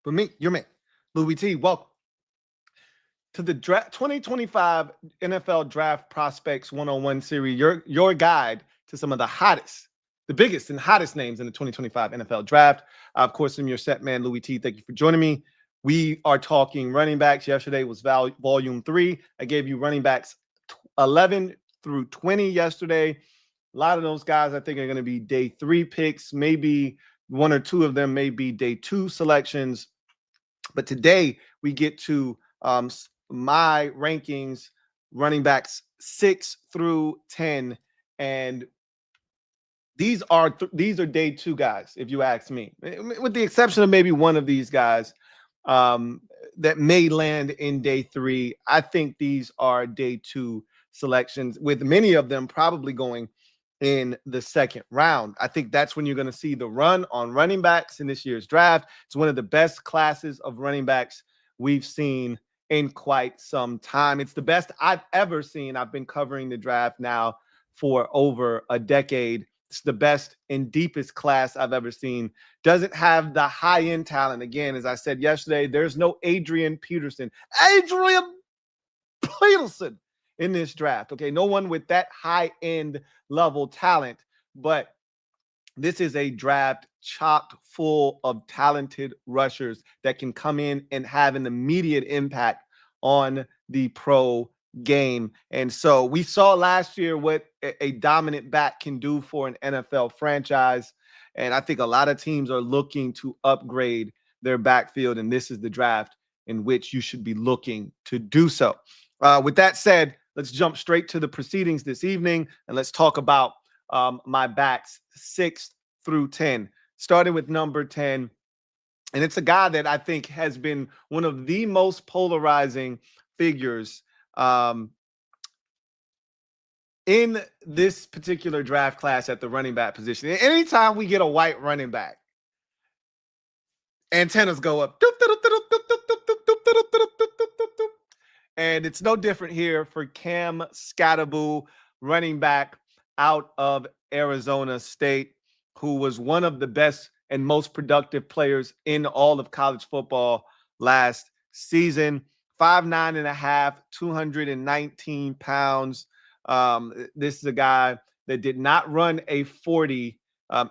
But me, you're me. Louie T, welcome to the 2025 NFL Draft Prospects 101 series, your guide to some of the hottest, the biggest and hottest names in the 2025 NFL Draft. Of course, I'm your set man, Louie T. Thank you for joining me. We are talking running backs. Yesterday was volume 3. I gave you running backs 11 through 20 yesterday. A lot of those guys I think are going to be day 3 picks. Maybe one or two of them may be day 2 selections. But today we get to my rankings, running backs 6 through 10, and these are day 2 guys, if you ask me, with the exception of maybe one of these guys that may land in day 3. I think these are day 2 selections, with many of them probably going in the second round. I think that's when you're going to see the run on running backs in this year's draft. It's one of the best classes of running backs we've seen in quite some time. It's the best I've ever seen. I've been covering the draft now for over a decade. It's the best and deepest class I've ever seen. Doesn't have the high-end talent. Again, as I said yesterday, there's no Adrian Peterson in this draft. Okay, no one with that high-end level talent, but this is a draft chock full of talented rushers that can come in and have an immediate impact on the pro game. And so we saw last year what a dominant back can do for an NFL franchise. And I think a lot of teams are looking to upgrade their backfield, and this is the draft in which you should be looking to do so. With that said, let's jump straight to the proceedings this evening, and let's talk about my backs 6 through 10, starting with number 10. And it's a guy that I think has been one of the most polarizing figures in this particular draft class at the running back position. Anytime we get a white running back, antennas go up. And it's no different here for Cam Skattebo, running back out of Arizona State, who was one of the best and most productive players in all of college football last season. 5'9.5", 219 pounds. This is a guy that did not run a 40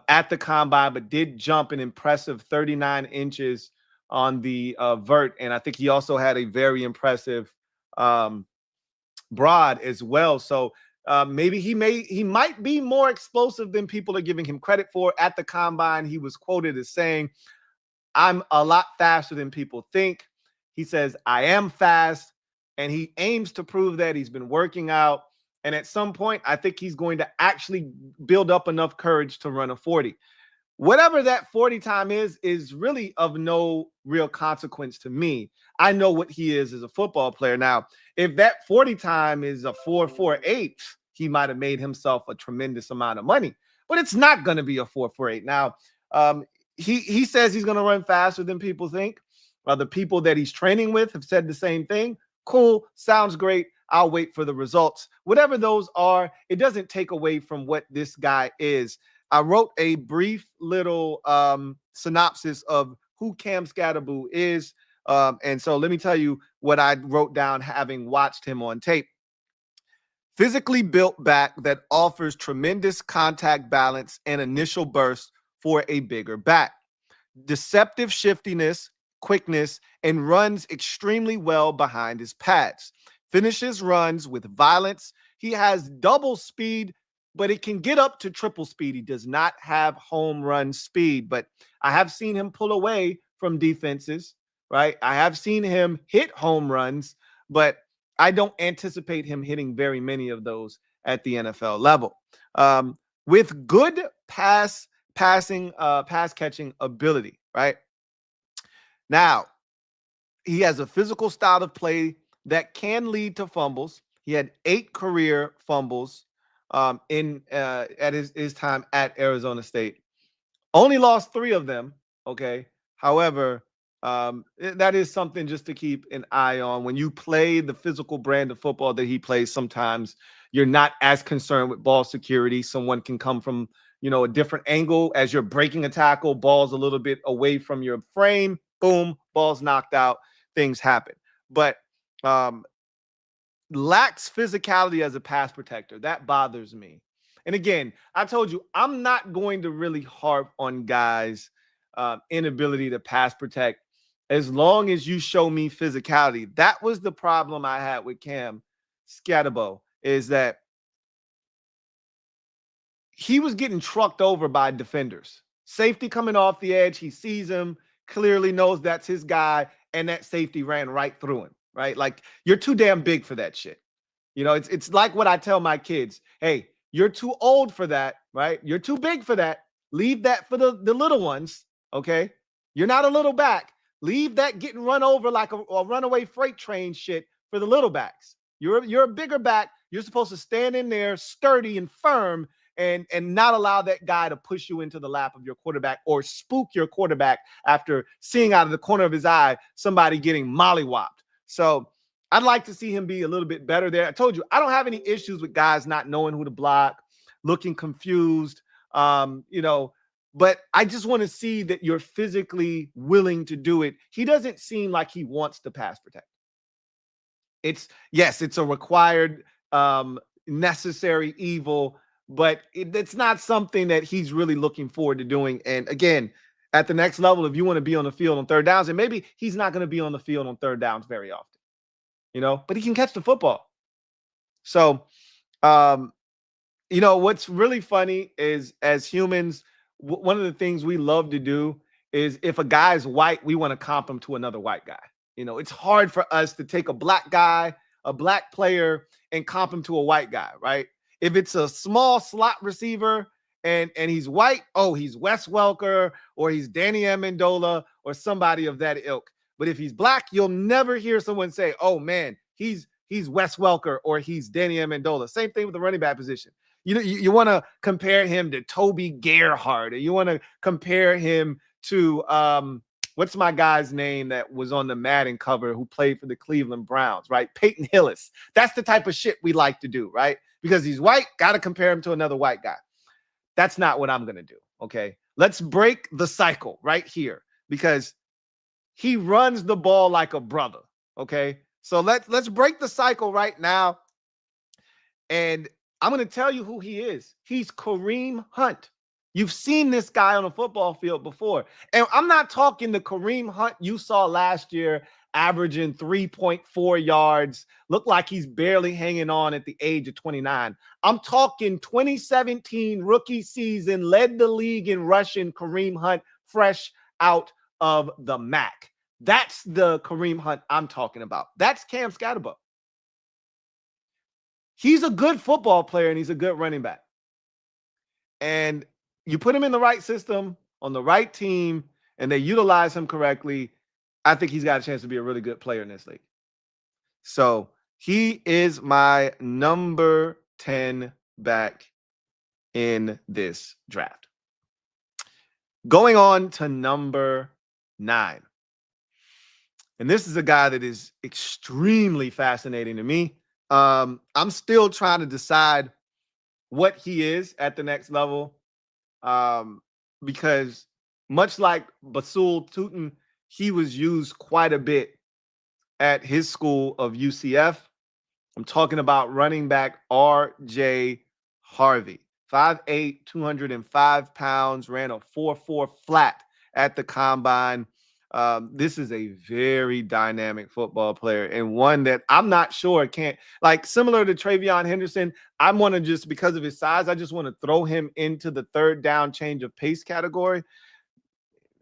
at the combine, but did jump an impressive 39 inches on the vert. And I think he also had a very impressive broad as well. So maybe he might be more explosive than people are giving him credit for. At the combine, he was quoted as saying, "I'm a lot faster than people think." He says, "I am fast," and he aims to prove that. He's been working out, and at some point, I think he's going to actually build up enough courage to run a 40. Whatever that 40 time is really of no real consequence to me. I know what he is as a football player. Now, if that 40 time is a 4.48, he might have made himself a tremendous amount of money, but it's not going to be a 4.48. Now, he says he's going to run faster than people think. The people that he's training with have said the same thing. Cool. Sounds great. I'll wait for the results. Whatever those are, it doesn't take away from what this guy is. I wrote a brief little synopsis of who Cam Skattebo is. And so let me tell you what I wrote down having watched him on tape. Physically built back that offers tremendous contact balance and initial burst for a bigger back. Deceptive shiftiness, quickness, and runs extremely well behind his pads. Finishes runs with violence. He has double speed, but it can get up to triple speed. He does not have home run speed, but I have seen him pull away from defenses, right? I have seen him hit home runs, but I don't anticipate him hitting very many of those at the NFL level. With good pass catching ability, right? Now, he has a physical style of play that can lead to fumbles. He had 8 career fumbles at his time at Arizona State. Only lost 3 of them, okay? However, that is something just to keep an eye on. When you play the physical brand of football that he plays, sometimes you're not as concerned with ball security. Someone can come from, a different angle as you're breaking a tackle, ball's a little bit away from your frame. boom, ball's knocked out, things happen. But lacks physicality as a pass protector. That bothers me. And again, I told you, I'm not going to really harp on guys' inability to pass protect as long as you show me physicality. That was the problem I had with Cam Scatterbo, is that he was getting trucked over by defenders. Safety coming off the edge, he sees him, clearly knows that's his guy, and that safety ran right through him, right? Like, you're too damn big for that shit. You know, it's like what I tell my kids. Hey, you're too old for that, right? You're too big for that. Leave that for the little ones, okay? You're not a little back. Leave that getting run over like a runaway freight train shit for the little backs. You're a bigger back. You're supposed to stand in there sturdy and firm and not allow that guy to push you into the lap of your quarterback or spook your quarterback after seeing out of the corner of his eye somebody getting mollywopped. So I'd like to see him be a little bit better there. I told you, I don't have any issues with guys not knowing who to block, looking confused, you know, but I just want to see that you're physically willing to do it. He doesn't seem like he wants to pass protect. Yes, it's a required, necessary evil, but it's not something that he's really looking forward to doing. And again, at the next level, if you want to be on the field on third downs, and maybe he's not going to be on the field on third downs very often, you know, but he can catch the football. So, you know, what's really funny is, as humans, one of the things we love to do is, if a guy's white, we want to comp him to another white guy. You know, it's hard for us to take a black guy, a black player, and comp him to a white guy, right? If it's a small slot receiver and he's white, oh, he's Wes Welker or he's Danny Amendola or somebody of that ilk. But if he's black, you'll never hear someone say, oh man, he's Wes Welker or he's Danny Amendola. Same thing with the running back position. You want to compare him to Toby Gerhart, or you want to compare him to what's my guy's name that was on the Madden cover who played for the Cleveland Browns, right? Peyton Hillis. That's the type of shit we like to do, right? Because he's white, got to compare him to another white guy. That's not what I'm going to do, okay? Let's break the cycle right here, because he runs the ball like a brother, okay? So let's break the cycle right now, and I'm going to tell you who he is. He's Kareem Hunt. You've seen this guy on a football field before. And I'm not talking the Kareem Hunt you saw last year, averaging 3.4 yards, looked like he's barely hanging on at the age of 29. I'm talking 2017 rookie season, led the league in rushing Kareem Hunt, fresh out of the MAC. That's the Kareem Hunt I'm talking about. That's Cam Scatterbo. He's a good football player and he's a good running back. And you put him in the right system, on the right team, and they utilize him correctly, I think he's got a chance to be a really good player in this league. So he is my number 10 back in this draft. Going on to number 9. And this is a guy that is extremely fascinating to me. I'm still trying to decide what he is at the next level, because much like Basul Tutin, he was used quite a bit at his school of UCF. I'm talking about running back R.J. Harvey. 5'8", 205 pounds, ran a 4.4 flat at the combine. This is a very dynamic football player, and one that I'm not sure can't, like, similar to Travion Henderson, I want to just, because of his size, I just want to throw him into the third down change of pace category.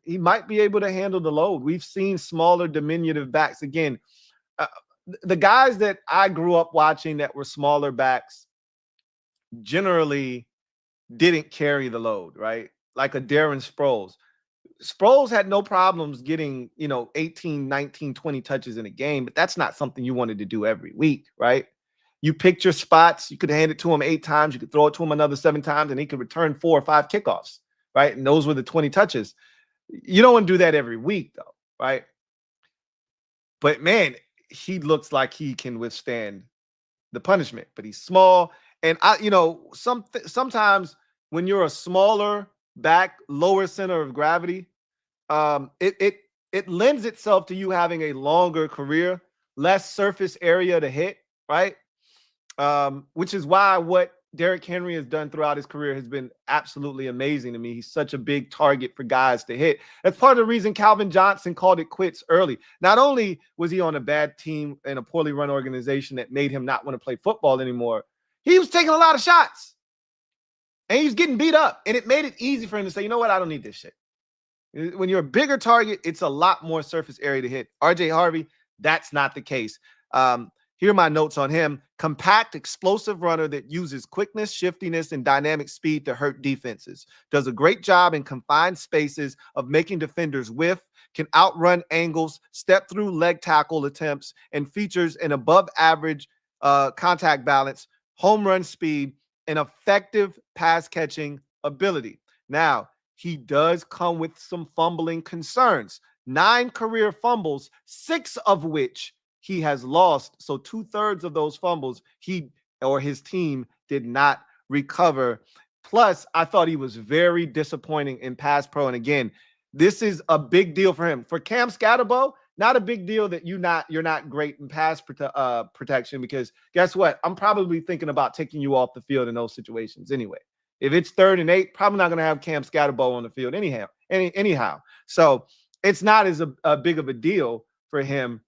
He might be able to handle the load. We've seen smaller diminutive backs. Again, the guys that I grew up watching that were smaller backs generally didn't carry the load, right? Like a Darren Sproles. Sproles had no problems getting, 18, 19, 20 touches in a game, but that's not something you wanted to do every week, right? You picked your spots. You could hand it to him 8 times. You could throw it to him another 7 times, and he could return 4 or 5 kickoffs, right? And those were the 20 touches. You don't want to do that every week, though, right? But, man, he looks like he can withstand the punishment, but he's small. And, sometimes when you're a smaller back, lower center of gravity, it it lends itself to you having a longer career, less surface area to hit, right? Which is why what Derrick Henry has done throughout his career has been absolutely amazing to me. He's such a big target for guys to hit. That's part of the reason Calvin Johnson called it quits early. Not only was he on a bad team and a poorly run organization that made him not want to play football anymore, he was taking a lot of shots and he was getting beat up. And it made it easy for him to say, you know what? I don't need this shit. When you're a bigger target, it's a lot more surface area to hit. RJ Harvey, that's not the case. Here are my notes on him. Compact, explosive runner that uses quickness, shiftiness, and dynamic speed to hurt defenses. Does a great job in confined spaces of making defenders whiff, can outrun angles, step through leg tackle attempts, and features an above-average contact balance, home run speed, and effective pass-catching ability. Now, he does come with some fumbling concerns. 9 career fumbles, 6 of which he has lost. So 2/3 of those fumbles, he or his team did not recover. Plus, I thought he was very disappointing in pass pro. And again, this is a big deal for him. For Cam Scatterbo, not a big deal that you're not great in pass protection, because guess what? I'm probably thinking about taking you off the field in those situations anyway. If it's 3rd and 8, probably not going to have Cam Scatterbo on the field anyhow. So it's not as a big of a deal for him.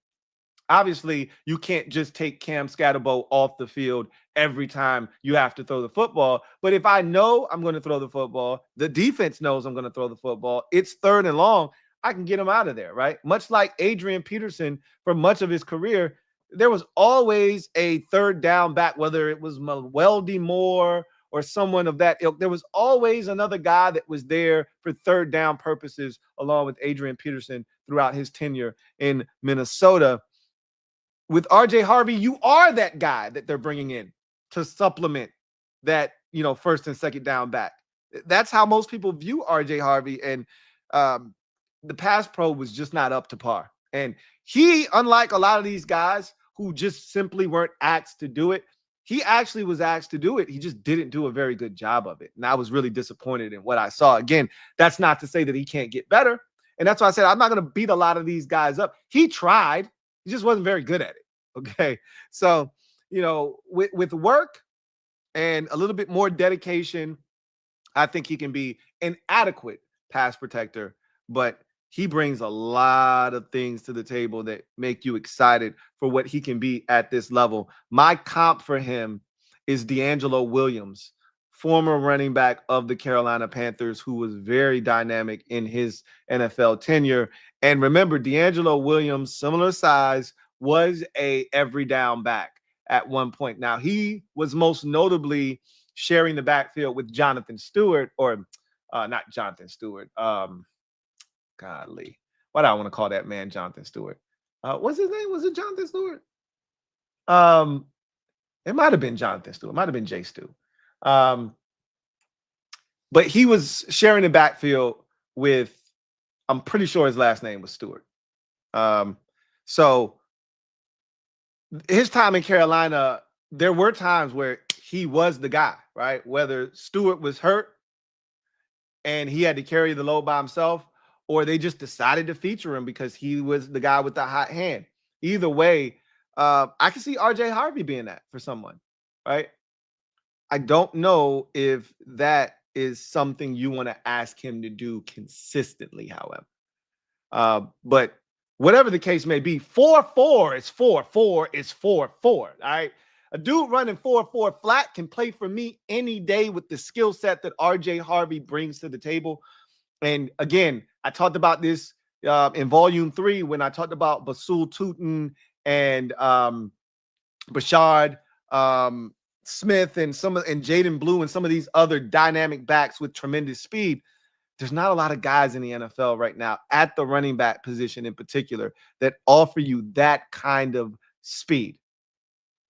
Obviously, you can't just take Cam Scatterbo off the field every time you have to throw the football. But if I know I'm going to throw the football, the defense knows I'm going to throw the football, it's 3rd and long, I can get him out of there, right? Much like Adrian Peterson for much of his career, there was always a 3rd down back, whether it was Weldy Moore or someone of that ilk. There was always another guy that was there for 3rd down purposes, along with Adrian Peterson throughout his tenure in Minnesota. With RJ Harvey, you are that guy that they're bringing in to supplement that, 1st and 2nd down back. That's how most people view RJ Harvey. And the pass pro was just not up to par. And he, unlike a lot of these guys who just simply weren't asked to do it, he actually was asked to do it. He just didn't do a very good job of it. And I was really disappointed in what I saw. Again, that's not to say that he can't get better. And that's why I said I'm not going to beat a lot of these guys up. He tried. He just wasn't very good at it. Okay. So, with work and a little bit more dedication, I think he can be an adequate pass protector, but he brings a lot of things to the table that make you excited for what he can be at this level. My comp for him is D'Angelo Williams, former running back of the Carolina Panthers, who was very dynamic in his NFL tenure. And remember, D'Angelo Williams, similar size, was a every down back at one point. Now, he was most notably sharing the backfield with Jonathan Stewart, or not Jonathan Stewart. Godly. Why do I want to call that man Jonathan Stewart? What's his name? Was it Jonathan Stewart? It might have been Jonathan Stewart. It might have been Jay Stu. But he was sharing the backfield with, I'm pretty sure his last name was Stewart. So his time in Carolina, there were times where he was the guy, right? Whether Stewart was hurt and he had to carry the load by himself, or they just decided to feature him because he was the guy with the hot hand. Either way, I can see RJ Harvey being that for someone, right? I don't know if that is something you want to ask him to do consistently, however. But whatever the case may be, 4.4 is 4.4 is 4.4. All right. A dude running 4.4 flat can play for me any day with the skill set that RJ Harvey brings to the table. And again, I talked about this in volume 3 when I talked about Basul Tutin and Bashard Smith and Jaden Blue and some of these other dynamic backs with tremendous speed. There's not a lot of guys in the NFL right now at the running back position in particular that offer you that kind of speed.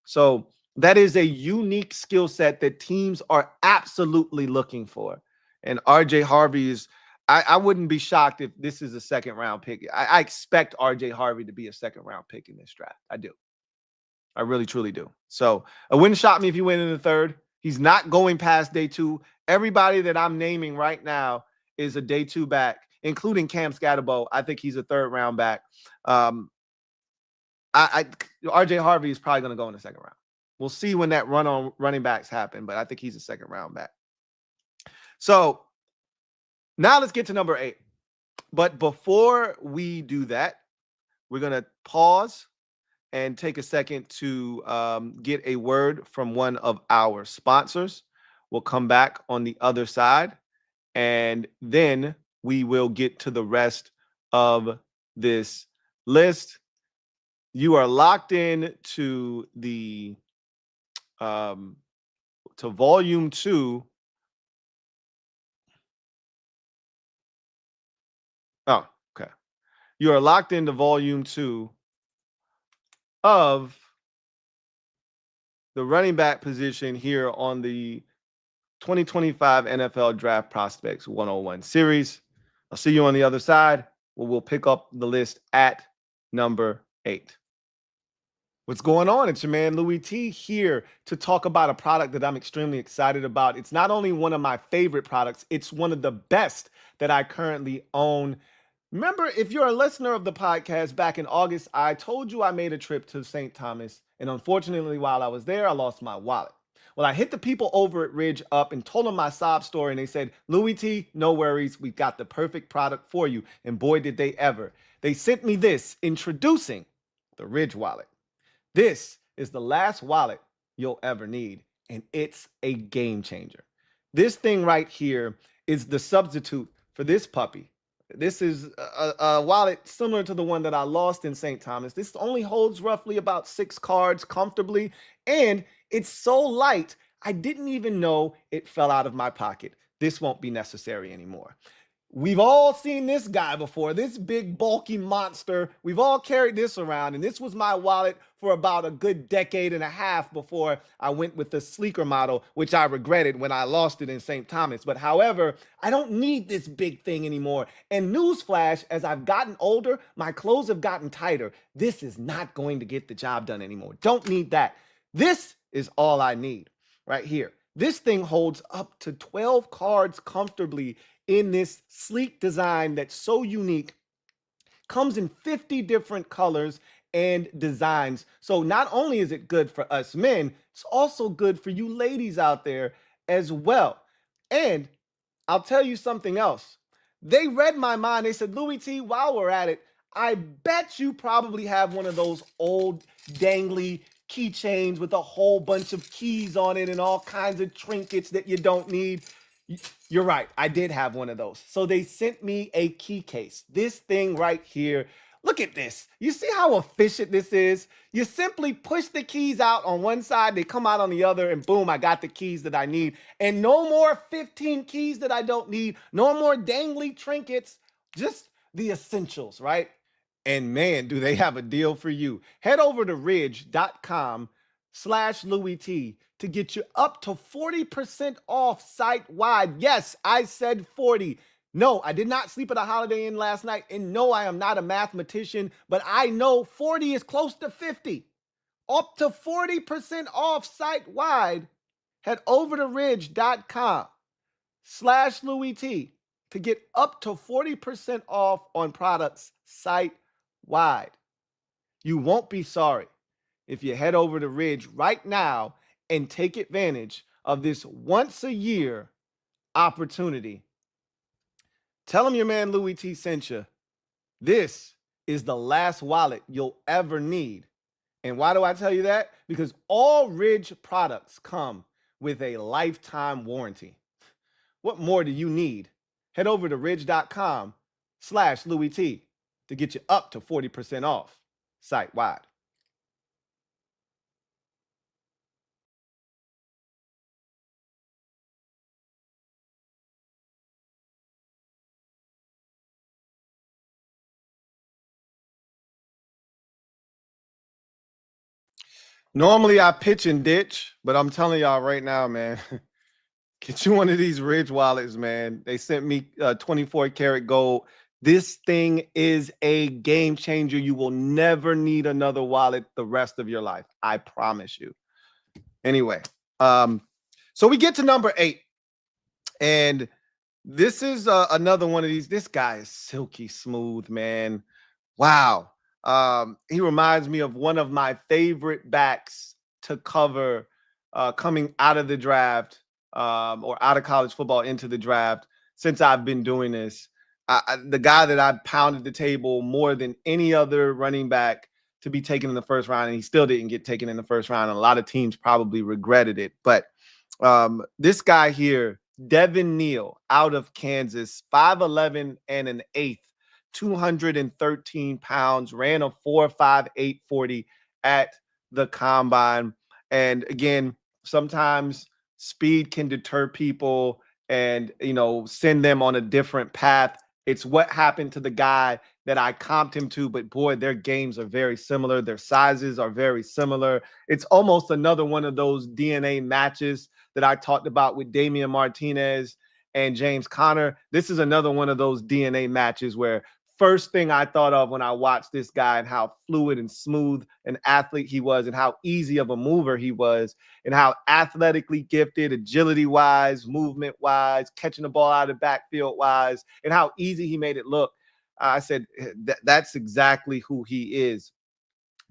So that is a unique skill set that teams are absolutely looking for. And RJ Harvey is, I wouldn't be shocked if this is a 2nd round pick. I expect RJ Harvey to be a 2nd round pick in this draft. I do. I really, truly do. So it wouldn't shock me if he went in the 3rd. He's not going past day 2. Everybody that I'm naming right now is a day 2 back. including Cam Scatterbo. I think he's a 3rd round back. RJ Harvey is probably going to go in the 2nd round. We'll see when that run on running backs happen, but I think he's a 2nd round back. So now let's get to number 8. But before we do that, we're going to pause and take a second to get a word from one of our sponsors. We'll come back on the other side, and then we will get to the rest of this list. You are locked in to the to volume 2. Oh, okay. You are locked into volume 2 of the running back position here on the 2025 NFL Draft Prospects 101 series. I'll see you on the other side, where we'll pick up the list at number 8. What's going on? It's your man Louie T here to talk about a product that I'm extremely excited about. It's not only one of my favorite products, it's one of the best that I currently own. Remember, if you're a listener of the podcast, back in August, I told you I made a trip to St. Thomas, and unfortunately, while I was there, I lost my wallet. Well, I hit the people over at Ridge up and told them my sob story, and they said, Louie T, no worries, we've got the perfect product for you. And boy, did they ever. They sent me this, introducing the Ridge wallet. This is the last wallet you'll ever need, and it's a game changer. This thing right here is the substitute for this puppy. This is a wallet similar to the one that I lost in St. Thomas. This only holds roughly about 6 cards comfortably, and it's so light, I didn't even know it fell out of my pocket. This won't be necessary anymore. We've all seen this guy before, this big bulky monster. We've all carried this around, and this was my wallet for about a good decade and a half before I went with the sleeker model, which I regretted when I lost it in St. Thomas. But however, I don't need this big thing anymore. And newsflash, as I've gotten older, my clothes have gotten tighter. This is not going to get the job done anymore. Don't need that. This is all I need right here. This thing holds up to 12 cards comfortably in this sleek design that's so unique. Comes in 50 different colors and designs. So not only is it good for us men, it's also good for you ladies out there as well. And I'll tell you something else. They read my mind. They said, Louie T, while we're at it, I bet you probably have one of those old dangly keychains with a whole bunch of keys on it and all kinds of trinkets that you don't need. You're right. I did have one of those. So they sent me a key case. This thing right here. Look at this. You see how efficient this is? You simply push the keys out on one side, they come out on the other, and boom, I got the keys that I need. And no more 15 keys that I don't need. No more dangly trinkets. Just the essentials, right? And man, do they have a deal for you. Head over to ridge.com/LouieT to get you up to 40% off site-wide. Yes, I said 40. No, I did not sleep at a Holiday Inn last night. And no, I am not a mathematician, but I know 40 is close to 50. Up to 40% off site-wide. Head over to ridge.com/LouieT to get up to 40% off on products site-wide. You won't be sorry if you head over to Ridge right now and take advantage of this once-a-year opportunity. Tell them your man Louie T sent you. This is the last wallet you'll ever need. And why do I tell you that? Because all Ridge products come with a lifetime warranty. What more do you need? Head over to ridge.com/LouieT to get you up to 40% off site-wide. Normally I pitch and ditch, but I'm telling y'all right now, man, get you one of these Ridge wallets, man. They sent me 24 karat gold. This thing is a game changer. You will never need another wallet the rest of your life. I promise you. Anyway, so we get to number 8. And This is another one of these. This guy is silky smooth, man. Wow. He reminds me of one of my favorite backs to cover coming out of the draft or out of college football into the draft since I've been doing this. The guy that I pounded the table more than any other running back to be taken in the first round, and he still didn't get taken in the first round. And a lot of teams probably regretted it. But this guy here, Devin Neal, out of Kansas, 5'11 and an eighth. 213 pounds, ran a 4.58 40 at the combine. And again, sometimes speed can deter people and, send them on a different path. It's what happened to the guy that I comped him to, but boy, their games are very similar. Their sizes are very similar. It's almost another one of those DNA matches that I talked about with Damian Martinez and James Conner. This is another one of those DNA matches where first thing I thought of when I watched this guy and how fluid and smooth an athlete he was and how easy of a mover he was and how athletically gifted, agility-wise, movement-wise, catching the ball out of the backfield-wise, and how easy he made it look. I said, that's exactly who he is.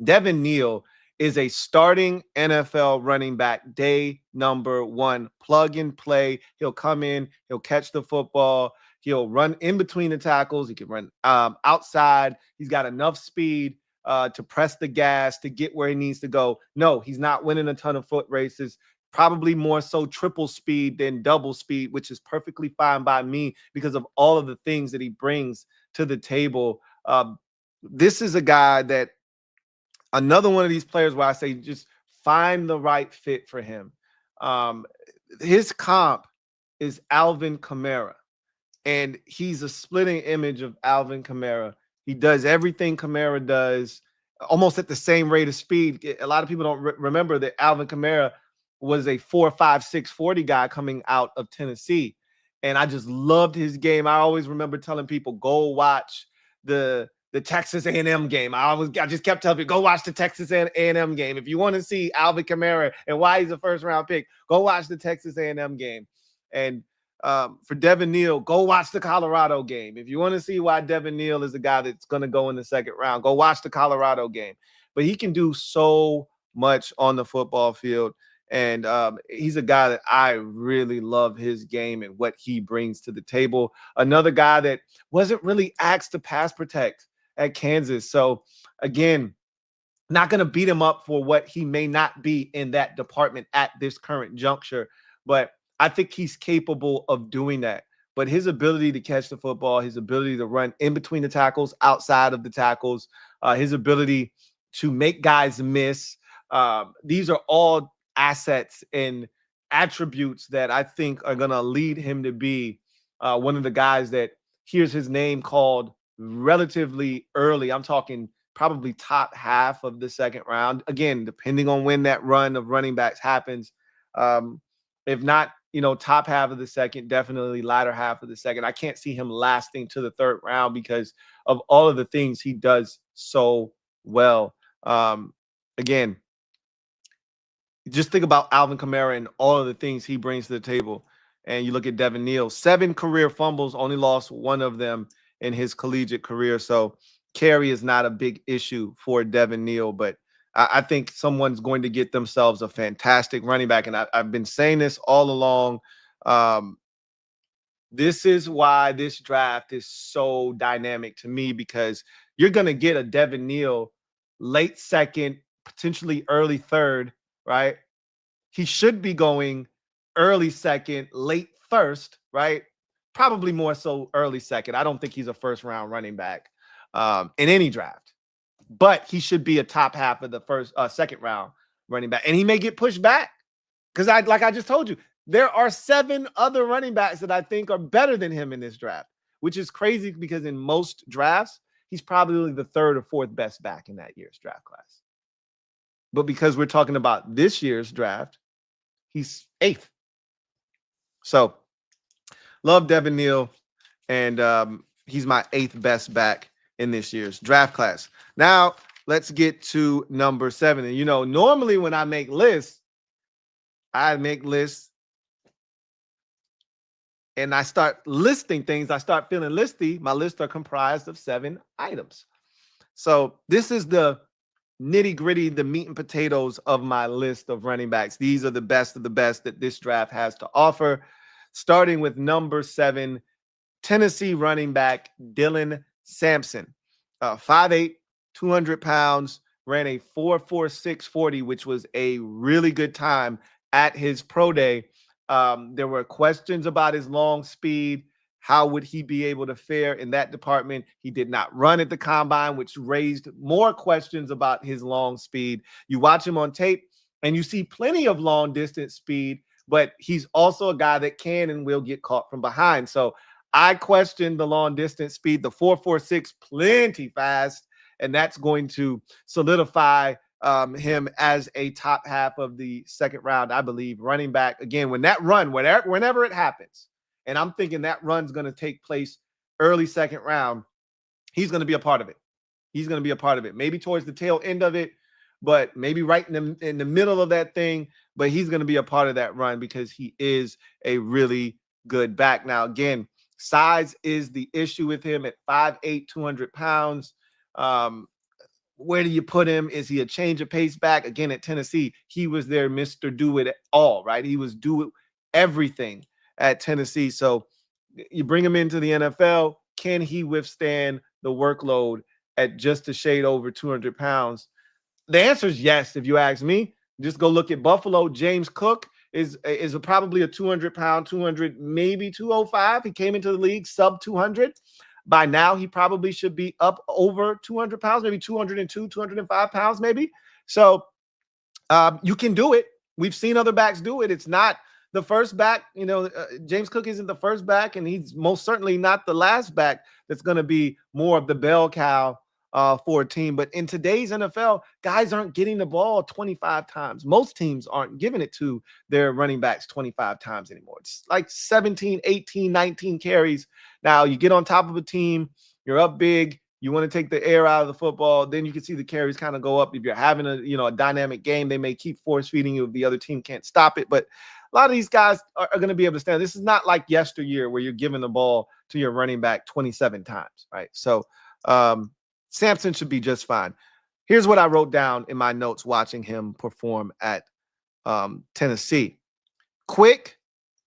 Devin Neal is a starting NFL running back day number one. Plug and play. He'll come in, he'll catch the football, he'll run in between the tackles, he can run outside. He's got enough speed to press the gas to get where he needs to go. No, he's not winning a ton of foot races. Probably more so triple speed than double speed, which is perfectly fine by me because of all of the things that he brings to the table. This is a guy that another one of these players where I say just find the right fit for him. His comp is Alvin Kamara, and he's a splitting image of Alvin Kamara. He does everything Kamara does almost at the same rate of speed. A lot of people don't remember that Alvin Kamara was a 4.56 40 guy coming out of Tennessee. And I just loved his game. I always remember telling people, go watch the Texas A&M game. I just kept telling people, go watch the Texas A&M game. If you want to see Alvin Kamara and why he's a first round pick, go watch the Texas A&M game. And for Devin Neal, go watch the Colorado game. If you want to see why Devin Neal is the guy that's going to go in the second round, go watch the Colorado game. But he can do so much on the football field. And he's a guy that I really love his game and what he brings to the table. Another guy that wasn't really asked to pass protect at Kansas. So, again, not going to beat him up for what he may not be in that department at this current juncture. But I think he's capable of doing that. But his ability to catch the football, his ability to run in between the tackles, outside of the tackles, his ability to make guys miss, these are all assets and attributes that I think are going to lead him to be one of the guys that hears his name called relatively early. I'm talking probably top half of the second round. Again, depending on when that run of running backs happens. If not, top half of the second, definitely latter half of the second. I can't see him lasting to the third round because of all of the things he does so well. Again, just think about Alvin Kamara and all of the things he brings to the table. And you look at Devin Neal, 7 career fumbles, only lost one of them in his collegiate career. So carry is not a big issue for Devin Neal, but I think someone's going to get themselves a fantastic running back. And I've been saying this all along. This is why this draft is so dynamic to me, because you're going to get a Devin Neal late second, potentially early third, right? He should be going early second, late first, right? Probably more so early second. I don't think he's a first round running back in any draft, but he should be a top half of the second round running back. And he may get pushed back because like I just told you, there are 7 other running backs that I think are better than him in this draft, which is crazy because in most drafts, he's probably the 3rd or 4th best back in that year's draft class. But because we're talking about this year's draft, he's 8th. So love Devin Neal, and he's my 8th best back in this year's draft class. Now let's get to number 7. And normally when I make lists and I start listing things, I start feeling listy. My lists are comprised of 7 items. So this is the nitty gritty, the meat and potatoes of my list of running backs. These are the best of the best that this draft has to offer. Starting with number 7, Tennessee running back Dylan Sampson, 5'8", 200 pounds, ran a 4.46 which was a really good time at his pro day. There were questions about his long speed. How would he be able to fare in that department? He did not run at the combine, which raised more questions about his long speed. You watch him on tape and you see plenty of long distance speed, but he's also a guy that can and will get caught from behind. So I question the long distance speed. The 4.46, plenty fast, and that's going to solidify him as a top half of the second round, I believe, running back. Again, when that run, whenever it happens, and I'm thinking that run's going to take place early second round, he's going to be a part of it. He's going to be a part of it. Maybe towards the tail end of it, but maybe right in the middle of that thing. But he's going to be a part of that run because he is a really good back. Now, again, size is the issue with him at 5'8", 200 pounds. Where do you put him? Is he a change of pace back? Again, at Tennessee, he was their Mr. Do It All, right? He was do everything at Tennessee. So you bring him into the NFL. Can he withstand the workload at just a shade over 200 pounds? The answer is yes, if you ask me. Just go look at Buffalo. James Cook is probably a 200-pound, 200, maybe 205. He came into the league sub 200. By now, he probably should be up over 200 pounds, maybe 202, 205 pounds, maybe. So you can do it. We've seen other backs do it. It's not the first back. James Cook isn't the first back, and he's most certainly not the last back that's going to be more of the bell cow for a team. But in today's NFL, guys aren't getting the ball 25 times. Most teams aren't giving it to their running backs 25 times anymore. It's like 17, 18, 19 carries. Now you get on top of a team, you're up big, you want to take the air out of the football, then you can see the carries kind of go up. If you're having a dynamic game, they may keep force feeding you if the other team can't stop it. But a lot of these guys are going to be able to stand. This is not like yesteryear where you're giving the ball to your running back 27 times, right? So Sampson should be just fine. Here's what I wrote down in my notes watching him perform at Tennessee. Quick,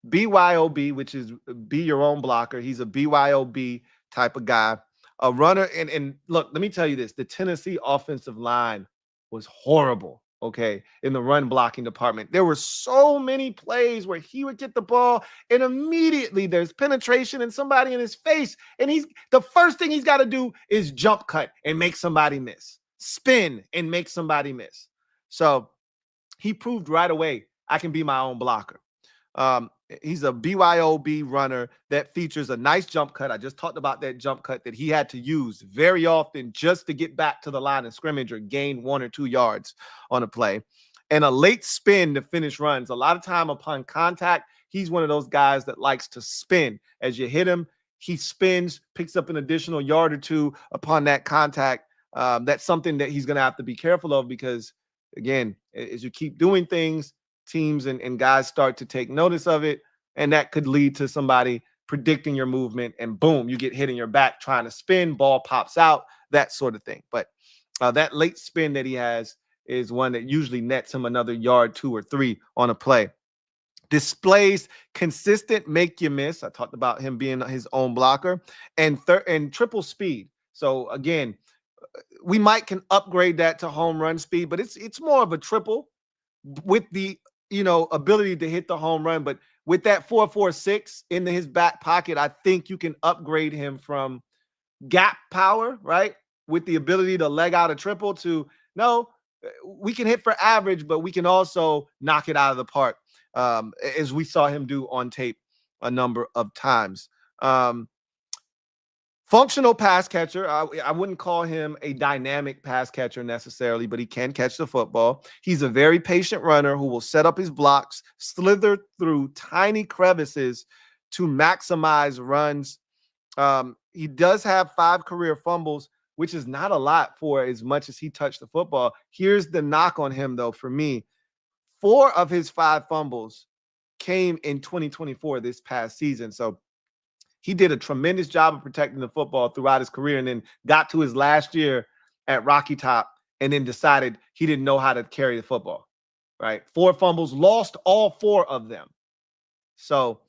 BYOB, which is be your own blocker. He's a BYOB type of guy. A runner. And look, let me tell you this. The Tennessee offensive line was horrible, okay, in the run blocking department. There were so many plays where he would get the ball and immediately there's penetration and somebody in his face. And the first thing he's got to do is jump cut and make somebody miss, spin and make somebody miss. So he proved right away, I can be my own blocker. He's a BYOB runner that features a nice jump cut. I just talked about that jump cut that he had to use very often just to get back to the line of scrimmage or gain 1 or 2 yards on a play. And a late spin to finish runs. A lot of time upon contact, he's one of those guys that likes to spin. As you hit him, he spins, picks up an additional yard or 2 upon that contact. That's something that he's going to have to be careful of because, again, as you keep doing things, teams and guys start to take notice of it, and that could lead to somebody predicting your movement, and boom, you get hit in your back trying to spin, ball pops out, that sort of thing. But that late spin that he has is one that usually nets him another yard, 2 or 3 on a play. Displays consistent make you miss. I talked about him being his own blocker, and triple speed. So again, we can upgrade that to home run speed, but it's more of a triple with the ability to hit the home run. But with that 4.46 into his back pocket, I think you can upgrade him from gap power, right, with the ability to leg out a triple to no, we can hit for average, but we can also knock it out of the park, as we saw him do on tape a number of times. Functional pass catcher. I wouldn't call him a dynamic pass catcher necessarily, but he can catch the football. He's a very patient runner who will set up his blocks, slither through tiny crevices to maximize runs. He does have 5 career fumbles, which is not a lot for as much as he touched the football. Here's the knock on him, though, for me. 4 of his 5 fumbles came in 2024, this past season. So he did a tremendous job of protecting the football throughout his career, and then got to his last year at Rocky Top and then decided he didn't know how to carry the football, right? 4 fumbles, lost all 4 of them. So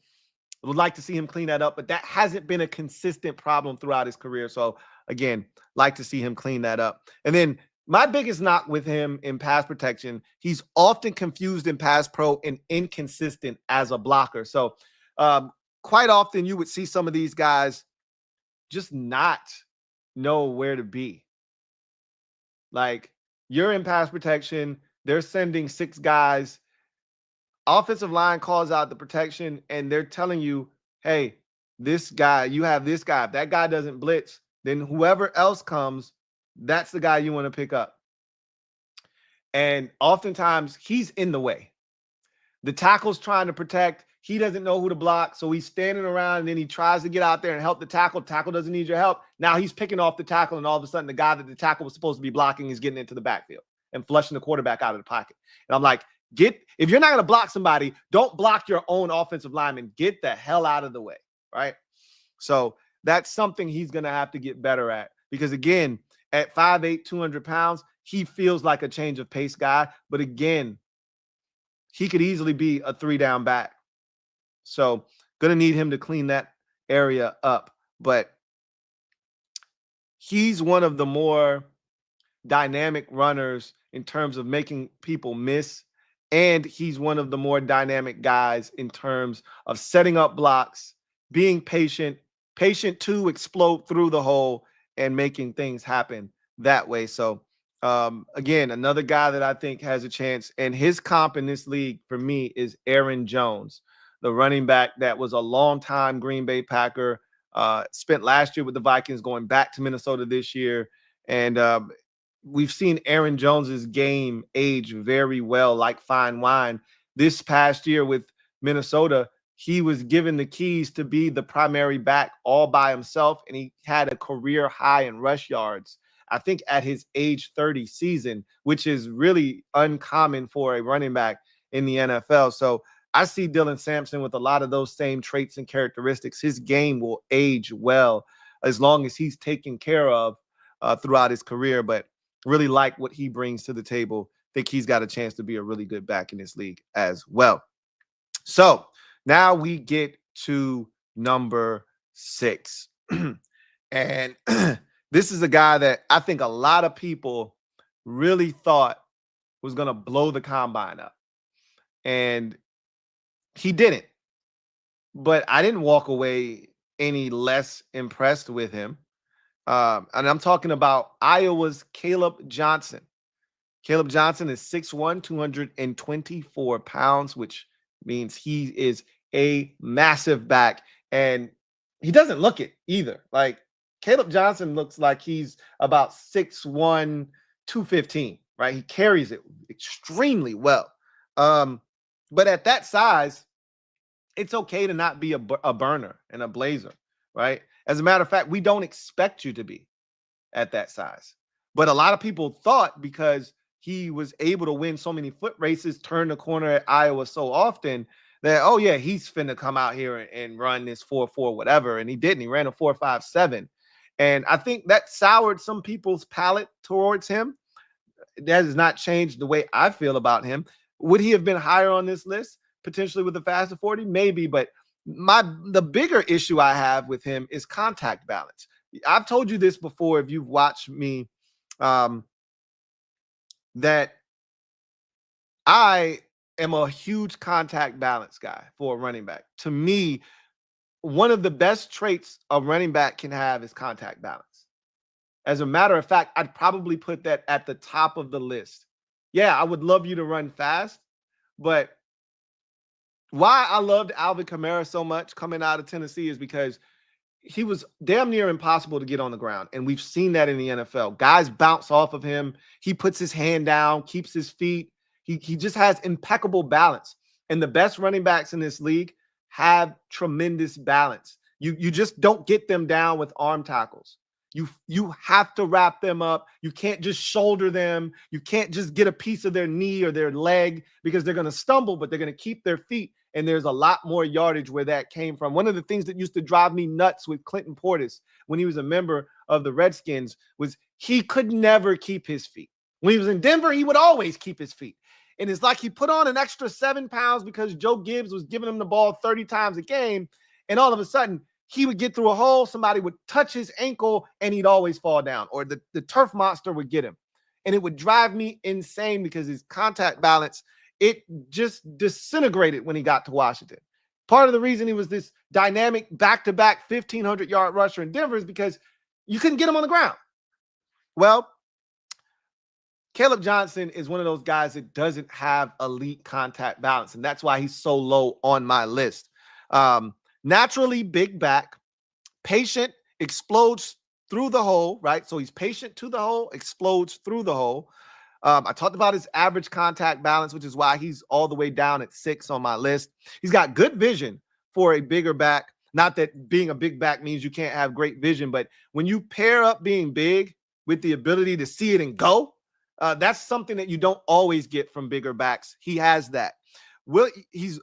I would like to see him clean that up, but that hasn't been a consistent problem throughout his career. So again, like to see him clean that up. And then my biggest knock with him in pass protection, he's often confused in pass pro and inconsistent as a blocker. So quite often you would see some of these guys just not know where to be. Like, you're in pass protection, they're sending 6 guys, offensive line calls out the protection, and they're telling you, hey, this guy, you have this guy. If that guy doesn't blitz, then whoever else comes, that's the guy you want to pick up. And oftentimes he's in the way. The tackle's trying to protect. He doesn't know who to block. So he's standing around, and then he tries to get out there and help the tackle. Tackle doesn't need your help. Now he's picking off the tackle, and all of a sudden the guy that the tackle was supposed to be blocking is getting into the backfield and flushing the quarterback out of the pocket. And I'm like, if you're not going to block somebody, don't block your own offensive lineman. Get the hell out of the way, right? So that's something he's going to have to get better at, because again, at 5'8", 200 pounds, he feels like a change of pace guy. But again, he could easily be a 3-down back. So going to need him to clean that area up. But he's one of the more dynamic runners in terms of making people miss. And he's one of the more dynamic guys in terms of setting up blocks, being patient to explode through the hole and making things happen that way. So again, another guy that I think has a chance, and his comp in this league for me is Aaron Jones, the running back that was a long-time Green Bay Packer, spent last year with the Vikings, going back to Minnesota this year. And we've seen Aaron Jones's game age very well, like fine wine. This past year with Minnesota, he was given the keys to be the primary back all by himself, and he had a career high in rush yards, I think at his age 30 season, which is really uncommon for a running back in the NFL. So I see Dylan Sampson with a lot of those same traits and characteristics. His game will age well as long as he's taken care of throughout his career, but really like what he brings to the table. Think he's got a chance to be a really good back in this league as well. So now we get to number 6. And this is a guy that I think a lot of people really thought was going to blow the combine up. And he didn't. But I didn't walk away any less impressed with him. And I'm talking about Iowa's Caleb Johnson. Caleb Johnson is 6'1", 224 pounds, which means he is a massive back. And he doesn't look it either. Like, Caleb Johnson looks like he's about 6'1", 215, right? He carries it extremely well. But at that size, it's okay to not be a burner and a blazer, right? As a matter of fact, we don't expect you to be at that size. But a lot of people thought, because he was able to win so many foot races, turn the corner at Iowa so often, that, oh yeah, he's finna come out here and run this 4.4 whatever. And he didn't. He ran a 4.57. And I think that soured some people's palate towards him. That has not changed the way I feel about him. Would he have been higher on this list, potentially with the faster 40? Maybe, but the bigger issue I have with him is contact balance. I've told you this before, if you've watched me, that I am a huge contact balance guy for a running back. To me, one of the best traits a running back can have is contact balance. As a matter of fact, I'd probably put that at the top of the list. Yeah, I would love you to run fast, but why I loved Alvin Kamara so much coming out of Tennessee is because he was damn near impossible to get on the ground. And we've seen that in the NFL. Guys bounce off of him. He puts his hand down, keeps his feet. He just has impeccable balance. And the best running backs in this league have tremendous balance. You just don't get them down with arm tackles. You have to wrap them up. You can't just shoulder them. You can't just get a piece of their knee or their leg because they're going to stumble, but they're going to keep their feet. And there's a lot more yardage where that came from. One of the things that used to drive me nuts with Clinton Portis when he was a member of the Redskins was he could never keep his feet. When he was in Denver, he would always keep his feet. And it's like he put on an extra 7 pounds because Joe Gibbs was giving him the ball 30 times a game. And all of a sudden, he would get through a hole, somebody would touch his ankle, and he'd always fall down, or the turf monster would get him. And it would drive me insane because his contact balance, it just disintegrated when he got to Washington. Part of the reason he was this dynamic back-to-back 1,500-yard rusher in Denver is because you couldn't get him on the ground. Well, Caleb Johnson is one of those guys that doesn't have elite contact balance, and that's why he's so low on my list. Naturally big back, patient, explodes through the hole, right? So he's patient to the hole, explodes through the hole. I talked about his average contact balance, which is why he's all the way down at 6 on my list. He's got good vision for a bigger back. Not that being a big back means you can't have great vision, but when you pair up being big with the ability to see it and go, that's something that you don't always get from bigger backs. He has that. He's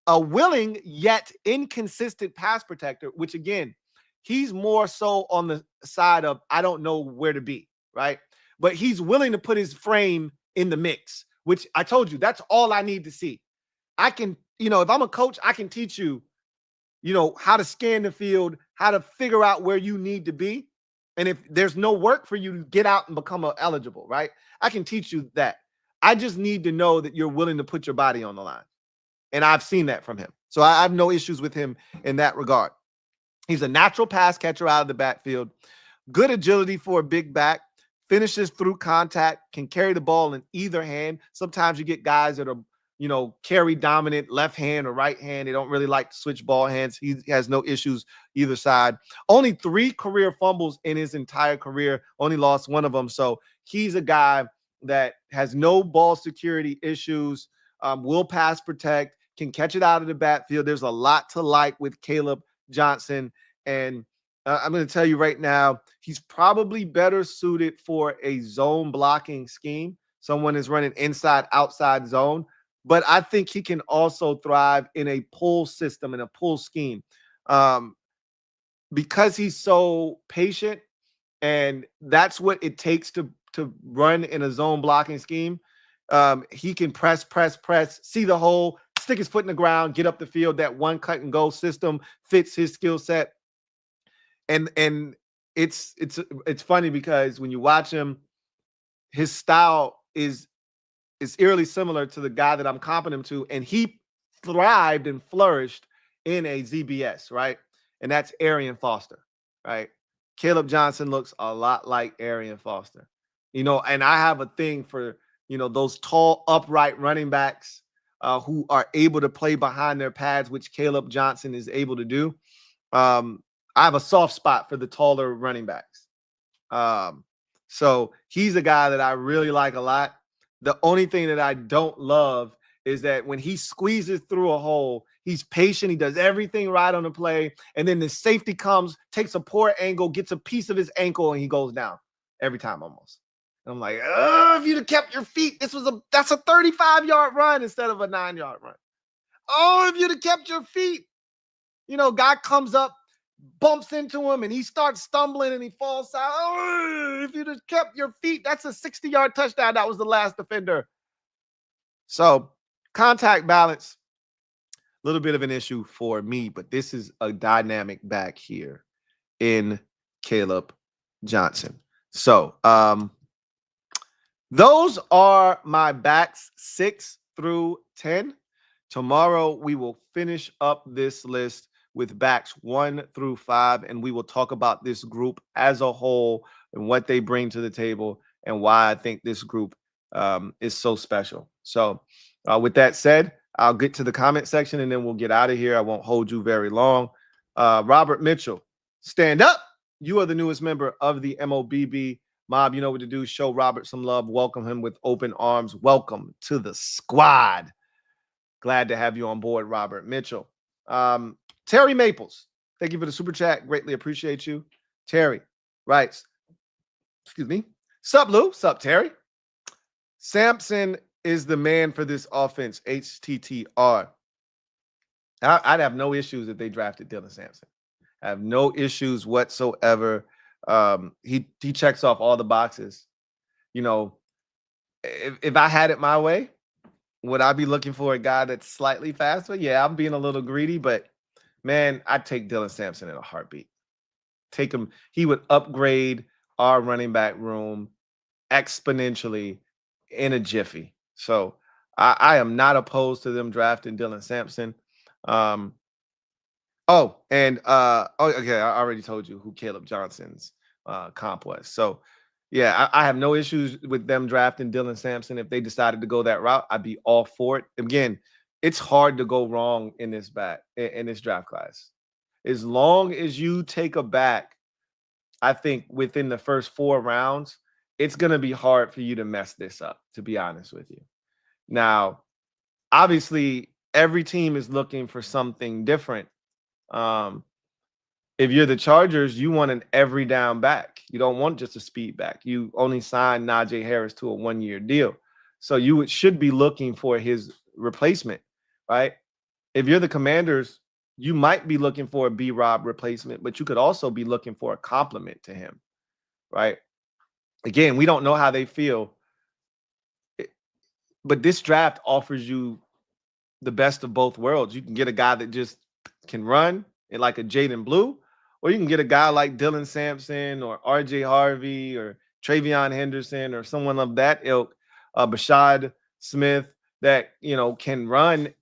a willing yet inconsistent pass protector, which again, he's more so on the side of, I don't know where to be, right? But he's willing to put his frame in the mix, which I told you, that's all I need to see. I can, if I'm a coach, I can teach you, how to scan the field, how to figure out where you need to be. And if there's no work for you to get out and become eligible, right? I can teach you that. I just need to know that you're willing to put your body on the line. And I've seen that from him. So I have no issues with him in that regard. He's a natural pass catcher out of the backfield. Good agility for a big back. Finishes through contact. Can carry the ball in either hand. Sometimes you get guys that are, carry dominant left hand or right hand. They don't really like to switch ball hands. He has no issues either side. Only 3 career fumbles in his entire career. Only lost 1 of them. So he's a guy that has no ball security issues. Will pass protect. Can catch it out of the backfield. There's a lot to like with Caleb Johnson. And I'm going to tell you right now, he's probably better suited for a zone blocking scheme. Someone is running inside, outside zone. But I think he can also thrive in a pull system, in a pull scheme. Because he's so patient, and that's what it takes to run in a zone blocking scheme. He can press, see the hole, stick his foot in the ground, get up the field. That one cut and go system fits his skill set. And it's funny because when you watch him, his style is eerily similar to the guy that I'm comparing him to, and he thrived and flourished in a ZBS, right? And that's Arian Foster, right? Caleb Johnson looks a lot like Arian Foster, and I have a thing for those tall, upright running backs who are able to play behind their pads, which Caleb Johnson is able to do. I have a soft spot for the taller running backs. So he's a guy that I really like a lot. The only thing that I don't love is that when he squeezes through a hole, he's patient. He does everything right on the play. And then the safety comes, takes a poor angle, gets a piece of his ankle, and he goes down every time almost. I'm like, if you'd have kept your feet, that's a 35-yard run instead of a 9-yard run. Oh, if you'd have kept your feet, guy comes up, bumps into him, and he starts stumbling and he falls out. Oh, if you'd have kept your feet, that's a 60-yard touchdown. That was the last defender. So contact balance, a little bit of an issue for me, but this is a dynamic back here in Caleb Johnson. So, those are my backs 6 through 10. Tomorrow, we will finish up this list with backs 1 through 5, and we will talk about this group as a whole and what they bring to the table and why I think this group is so special. So with that said, I'll get to the comment section, and then we'll get out of here. I won't hold you very long. Robert Mitchell, stand up. You are the newest member of the MOBB Mob. You know what to do. Show Robert some love. Welcome him with open arms. Welcome to the squad. Glad to have you on board, Robert Mitchell. Terry Maples, thank you for the super chat. Greatly appreciate you. Terry, Right. Excuse me. Sup, Lou? Sup, Terry? Sampson is the man for this offense. HTTR. I'd have no issues if they drafted Dylan Sampson. I have no issues whatsoever. He checks off all the boxes. You know, if I had it my way, would I be looking for a guy that's slightly faster? Yeah, I'm being a little greedy, but man, I'd take Dylan Sampson in a heartbeat. Take him. He would upgrade our running back room exponentially in a jiffy. So I am not opposed to them drafting Dylan Sampson. Um, okay, I already told you who Caleb Johnson's comp was. So yeah, I have no issues with them drafting Dylan Sampson. If they decided to go that route, I'd be all for it. Again, it's hard to go wrong in this draft class. As long as you take a back, I think within the first 4 rounds, it's going to be hard for you to mess this up, to be honest with you. Now, obviously, every team is looking for something different. If you're the Chargers, you want an every down back. You don't want just a speed back. You only signed Najee Harris to a 1-year deal. So you should be looking for his replacement, right? If you're the Commanders, you might be looking for a B-Rob replacement, but you could also be looking for a complement to him, right? Again, we don't know how they feel, but this draft offers you the best of both worlds. You can get a guy that just can run and like a Jaden Blue, or you can get a guy like Dylan Sampson or RJ Harvey or Travion Henderson or someone of that ilk, Bashad Smith, that, you know, can run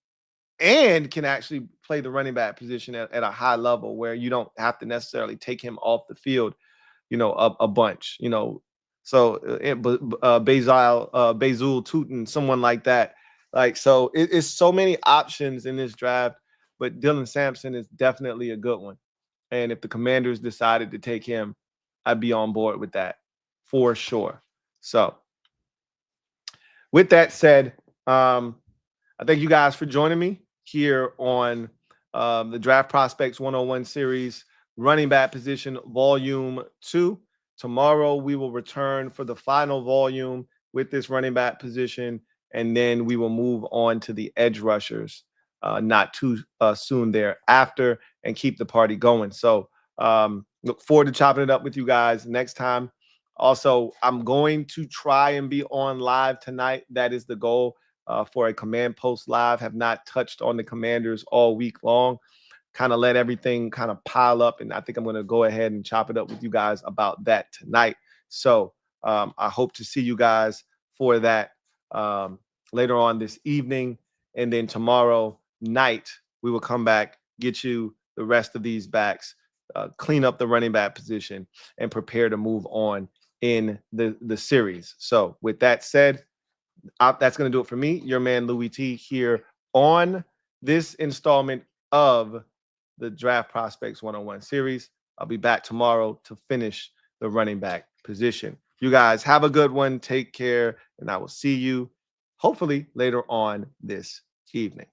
and can actually play the running back position at a high level where you don't have to necessarily take him off the field, you know, a bunch, you know. So Bazul Tootin, someone like that. Like, so it's so many options in this draft, but Dylan Sampson is definitely a good one. And if the Commanders decided to take him, I'd be on board with that for sure. So with that said, I thank you guys for joining me here on the Draft Prospects 101 series, running back position, volume 2. Tomorrow, we will return for the final volume with this running back position, and then we will move on to the edge rushers not too soon thereafter and keep the party going. So look forward to chopping it up with you guys next time. Also, I'm going to try and be on live tonight. That is the goal for a command post live. Have not touched on the Commanders all week long. Kind of let everything kind of pile up, and I think I'm going to go ahead and chop it up with you guys about that tonight. So I hope to see you guys for that later on this evening, and then tomorrow night we will come back, get you the rest of these backs, clean up the running back position, and prepare to move on in the series. So with that said, that's going to do it for me, your man Louie T, here on this installment of the Draft Prospects 101 series. I'll be back tomorrow to finish the running back position. You guys have a good one. Take care, and I will see you hopefully later on this evening.